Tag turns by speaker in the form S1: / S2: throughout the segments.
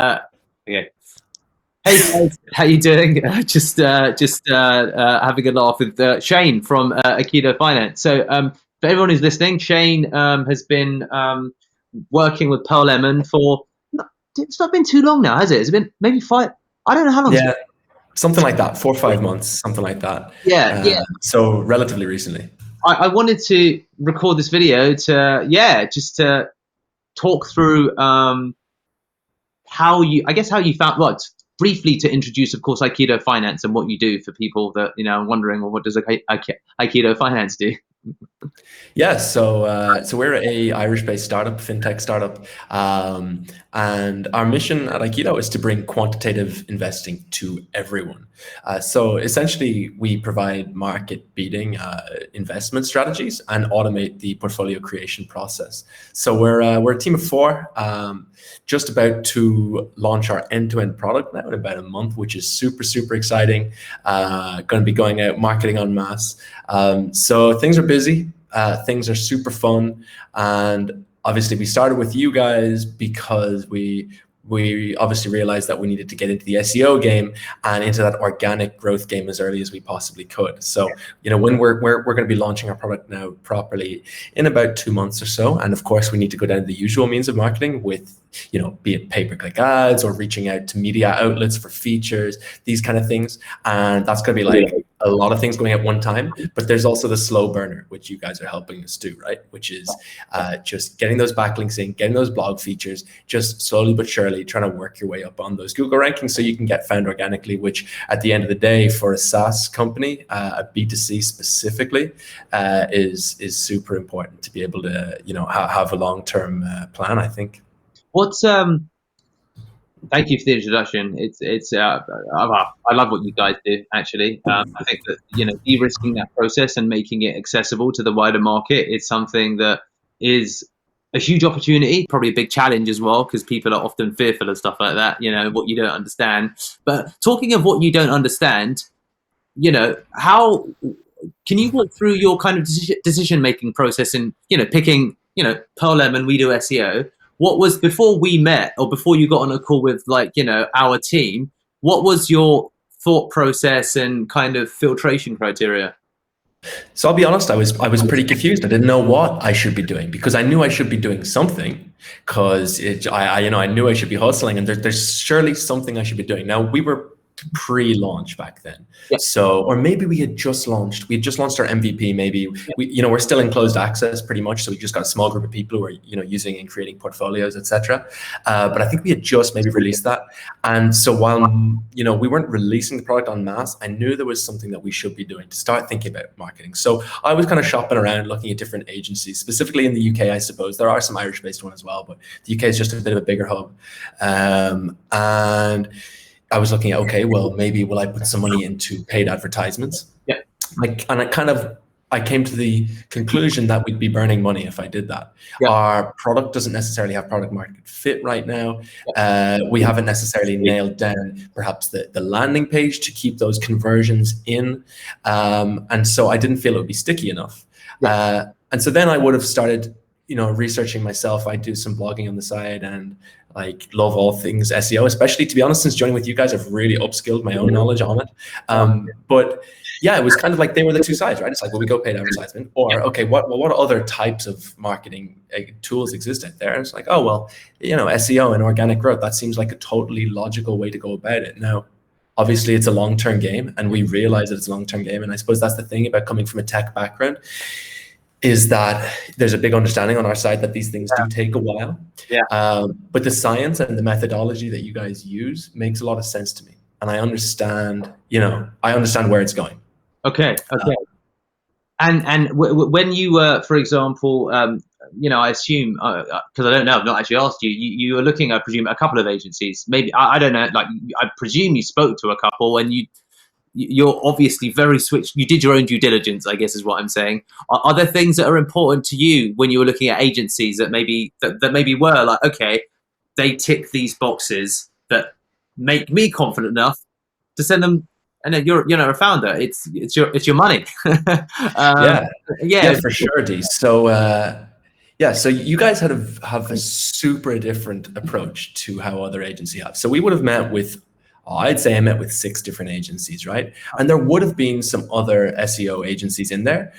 S1: Okay. Hey guys, how you doing? Just having a laugh with Shane from Aikido Finance. So, for everyone who's listening, Shane has been working with Pearl Lemon for it's not been too long now, has it? It's been maybe five. I don't know how long.
S2: Yeah, something like that. 4 or 5 months, something like that.
S1: Yeah.
S2: So relatively recently.
S1: I wanted to record this video to just to talk through how you found briefly to introduce, of course, Aikido Finance and what you do for people that are wondering, well, what does Aikido Finance do?
S2: Yeah, so we're a Irish-based startup, fintech startup, and our mission at Aikido is to bring quantitative investing to everyone. So essentially, we provide market-beating investment strategies and automate the portfolio creation process. So we're a team of four, just about to launch our end-to-end product now in about a month, which is super exciting. Going to be going out marketing en masse. So things are busy. Things are super fun, and obviously we started with you guys because we obviously realized that we needed to get into the SEO game and into that organic growth game as early as we possibly could. So when we're going to be launching our product now properly in about 2 months or so, and of course we need to go down the usual means of marketing with be it pay-per-click ads or reaching out to media outlets for features, these kind of things, and that's going to be like a lot of things going at one time. But there's also the slow burner, which you guys are helping us do, right? Which is just getting those backlinks in, getting those blog features, just slowly but surely trying to work your way up on those Google rankings so you can get found organically, which at the end of the day for a SaaS company, a B2C specifically, is super important to be able to have a long-term plan, I think.
S1: What's Thank you for the introduction. I love what you guys do. Actually, I think that de-risking that process and making it accessible to the wider market is something that is a huge opportunity, probably a big challenge as well, because people are often fearful of stuff like that. What you don't understand. But talking of what you don't understand, how can you walk through your kind of decision making process in picking Pearl Lemon, we do SEO. What was before we met or before you got on a call with our team? What was your thought process and kind of filtration criteria?
S2: So I'll be honest, I was pretty confused. I didn't know what I should be doing because I knew I should be doing something because I knew I should be hustling, and there's surely something I should be doing. Now we were pre-launch back then, so or maybe we had just launched. We had just launched our MVP. Maybe we're still in closed access pretty much, so we just got a small group of people who are using and creating portfolios, etc. But I think we had just maybe released that, and so while we weren't releasing the product en masse, I knew there was something that we should be doing to start thinking about marketing. So I was kind of shopping around, looking at different agencies, specifically in the UK. I suppose there are some Irish-based ones as well, but the UK is just a bit of a bigger hub, and I was looking at, okay, well, maybe will I put some money into paid advertisements?
S1: Yeah.
S2: I came to the conclusion that we'd be burning money if I did that. Yeah. Our product doesn't necessarily have product market fit right now. We haven't necessarily nailed down perhaps the landing page to keep those conversions in. And so I didn't feel it would be sticky enough. Yeah. And so then I would have started researching myself. I do some blogging on the side and love all things SEO, especially, to be honest, since joining with you guys, I've really upskilled my own knowledge on it. But yeah, it was kind of like they were the two sides, right? It's like, well, we go paid advertisement, or okay, what other types of marketing tools exist out there? And it's like, oh, well, SEO and organic growth, that seems like a totally logical way to go about it. Now, obviously it's a long-term game, and we realize that it's a long-term game. And I suppose that's the thing about coming from a tech background, is that there's a big understanding on our side that these things do take a while. Yeah. But the science and the methodology that you guys use makes a lot of sense to me. And I understand, I understand where it's going.
S1: Okay. And when you were, for example, I assume, because I don't know, I've not actually asked you, you were looking, I presume, a couple of agencies. Maybe, I don't know, I presume you spoke to a couple, and you're obviously very switched. You did your own due diligence, I guess is what I'm saying. Are there things that are important to you when you were looking at agencies that maybe were like, okay, they tick these boxes that make me confident enough to send them? And then you're a founder. It's your money.
S2: Yeah, for sure, D. So Yeah, so you guys have a super different approach to how other agencies have. So we would have met with, I'd say I met with 6 different agencies, right? And there would have been some other SEO agencies in there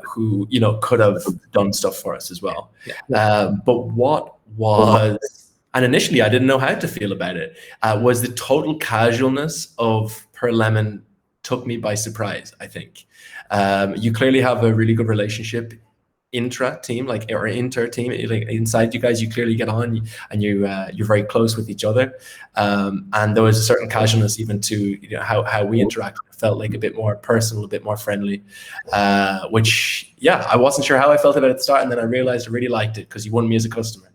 S2: who, could have done stuff for us as well.
S1: Yeah.
S2: But what was, and initially I didn't know how to feel about it, was the total casualness of Per Lemon took me by surprise, I think. You clearly have a really good relationship intra team, like, or inter team, like inside you guys, you clearly get on, and you're very close with each other, and there was a certain casualness even to how we interact. It felt like a bit more personal, a bit more friendly, which I wasn't sure how I felt about it at the start, and then I realized I really liked it because you won me as a customer.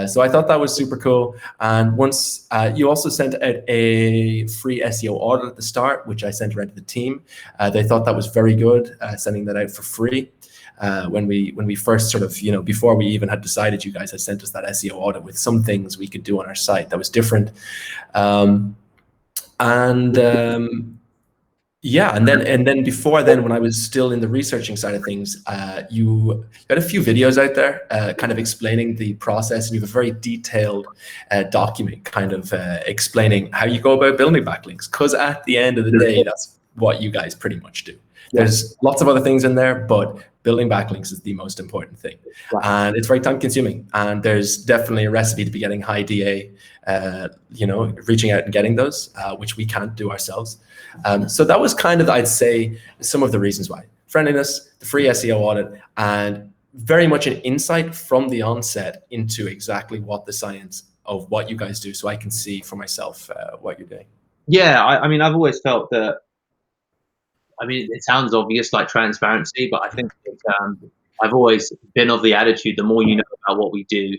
S2: So I thought that was super cool. And once you also sent out a free SEO audit at the start, which I sent around to the team. They thought that was very good, sending that out for free. When we first sort of, before we even had decided, you guys had sent us that SEO audit with some things we could do on our site that was different. And then before then, when I was still in the researching side of things, you got a few videos out there kind of explaining the process, and you have a very detailed document kind of explaining how you go about building backlinks, because at the end of the day, that's what you guys pretty much do. There's lots of other things in there, but building backlinks is the most important thing. And it's very time consuming. And there's definitely a recipe to be getting high DA, reaching out and getting those, which we can't do ourselves. So that was kind of, I'd say, some of the reasons why. Friendliness, the free SEO audit, and very much an insight from the onset into exactly what the science of what you guys do, so I can see for myself what you're doing.
S1: Yeah, I mean, I've always felt that. I mean, it sounds obvious, like transparency, but I think I've always been of the attitude: the more you know about what we do,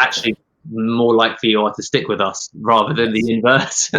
S1: actually, more likely you are to stick with us, rather than the inverse.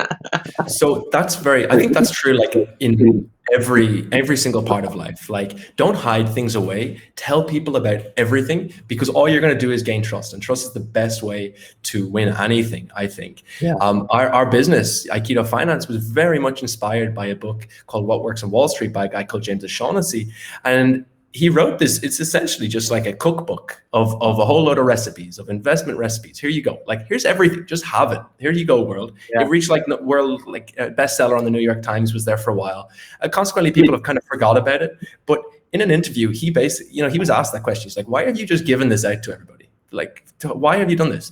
S2: So I think that's true, like in every single part of life. Like, don't hide things away. Tell people about everything, because all you're going to do is gain trust, and trust is the best way to win anything, I think.
S1: Yeah.
S2: Our business, Aikido Finance, was very much inspired by a book called What Works on Wall Street by a guy called James O'Shaughnessy. And he wrote this. It's essentially just like a cookbook of a whole load of recipes, of investment recipes. Here you go. Like, here's everything. Just have it. Here you go, world. Yeah. It reached like world, like bestseller on the New York Times, was there for a while. Consequently, people have kind of forgot about it. But in an interview, he basically, he was asked that question. He's like, why have you just given this out to everybody? Like, why have you done this?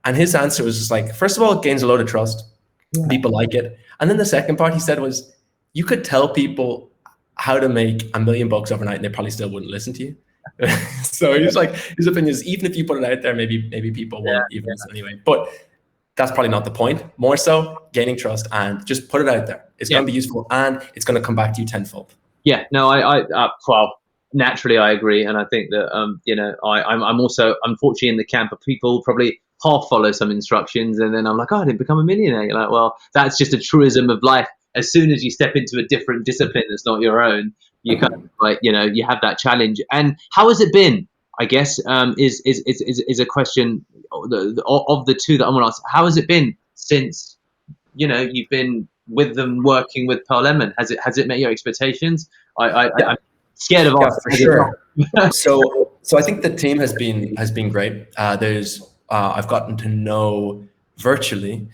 S2: And his answer was just like, first of all, it gains a load of trust. Yeah. People like it. And then the second part he said was, you could tell people how to make $1 million overnight, and they probably still wouldn't listen to you. So he's like, his opinion is, even if you put it out there, maybe people won't even listen anyway. But that's probably not the point. More so, gaining trust, and just put it out there. It's going to be useful, and it's going to come back to you tenfold.
S1: Yeah, no, well, naturally I agree, and I think that I'm also unfortunately in the camp of people probably half follow some instructions, and then I'm like, oh, I didn't become a millionaire. You're like, well, that's just a truism of life. As soon as you step into a different discipline that's not your own, you kind of like, you have that challenge. And how has it been? I guess is a question of the two that I'm going to ask. How has it been since you've been with them, working with Per Lemon? Has it met your expectations? I'm scared of
S2: for sure. So I think the team has been great. I've gotten to know virtually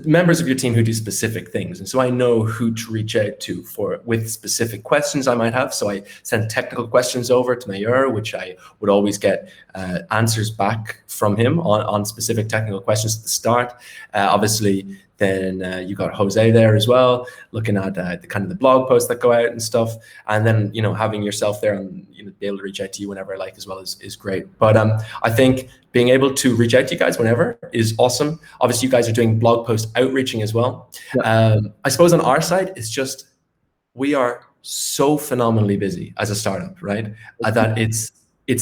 S2: members of your team who do specific things, and so I know who to reach out to with specific questions I might have. So I send technical questions over to Mayor, which I would always get answers back from him on specific technical questions at the start. Obviously, then you got Jose there as well, looking at the kind of the blog posts that go out and stuff, and then having yourself there and be able to reach out to you whenever I like as well is great. But I think being able to reach out to you guys whenever is awesome. Obviously, you guys are doing blog post outreaching as well. Yeah. I suppose on our side, it's just we are so phenomenally busy as a startup, right? That it's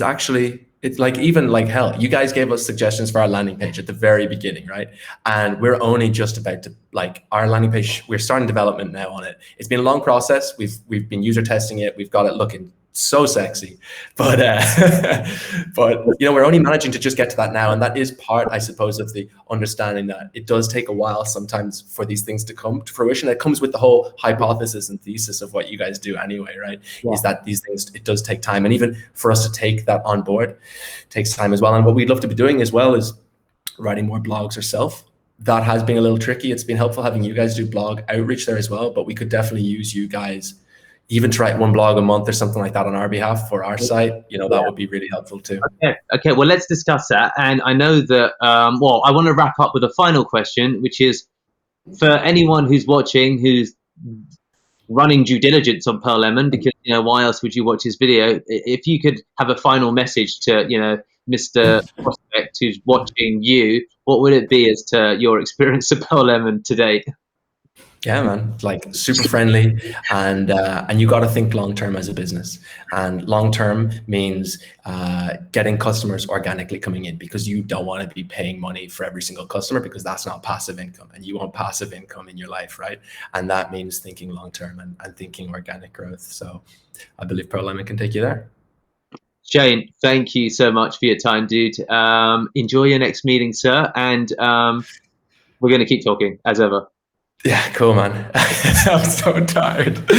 S2: actually. It's like, even like hell, you guys gave us suggestions for our landing page at the very beginning, right? And we're only just about to, like, our landing page, we're starting development now on it. It's been a long process. We've been user testing it. We've got it looking so sexy. But but you know, we're only managing to just get to that now, and that is part, I suppose, of the understanding that it does take a while sometimes for these things to come to fruition. It comes with the whole hypothesis and thesis of what you guys do anyway, right?
S1: Yeah.
S2: Is that these things, it does take time, and even for us to take that on board takes time as well. And what we'd love to be doing as well is writing more blogs ourselves. That has been a little tricky. It's been helpful having you guys do blog outreach there as well, but we could definitely use you guys even to write one blog a month or something like that on our behalf for our site. You know, that
S1: Yeah.
S2: would be really helpful too.
S1: Okay. Okay. Well, let's discuss that. And I know that. Well, I want to wrap up with a final question, which is for anyone who's watching, who's running due diligence on Pearl Lemon, because why else would you watch his video? If you could have a final message to Mr. Prospect who's watching you, what would it be as to your experience of Pearl Lemon to date?
S2: Yeah, man, like super friendly, and you got to think long term as a business. And long term means getting customers organically coming in, because you don't want to be paying money for every single customer, because that's not passive income, and you want passive income in your life, right? And that means thinking long term and thinking organic growth. So I believe Pearl Lemon can take you there.
S1: Shane, thank you so much for your time, dude. Enjoy your next meeting, sir, and we're going to keep talking as ever.
S2: Yeah, cool, man. I'm so tired.